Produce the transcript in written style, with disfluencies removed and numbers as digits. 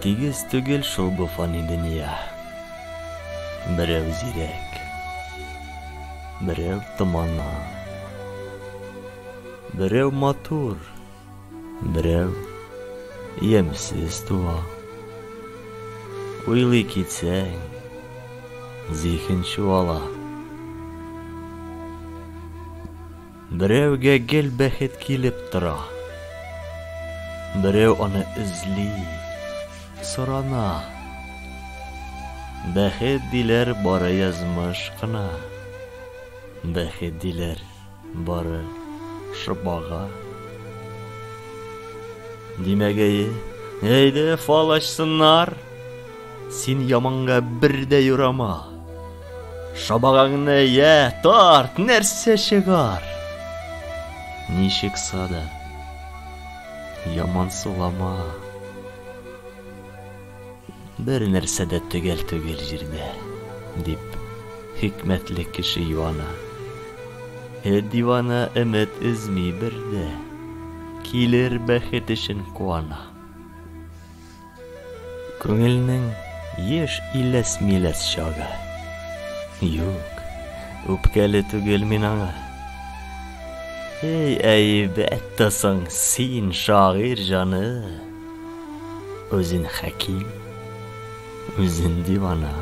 Тигез түгел шул бу фани дөнья. Берәү зирәк, берәү томана, берәү матур, берәү ямьсез туа. Уйлый китсәң, зиһен чуала. Берәүгә гел бәхет килеп тора, берәү аны эзли, сорана. Бәхет диләр бары язмыш кына, бәхет диләр бары шыбага. Димәгәе, әйдә фалашсыннар, син яманга бер дә юрама. Шабагаңны я тарт, нәрсә чыгар? Ничек сада, яман сулама. Бер нәрсә дә түгел җирдә, дип хикмәтле кеше юана. Дивана өмет изми бердә, килер бәхет өчен куана. Күңелнең еш иләс-миләс чагы. Юк, үпкәле түгел мин аңа. Әйбәт тасың син шагыйрь җаны, үзен хәким, үзен дивана.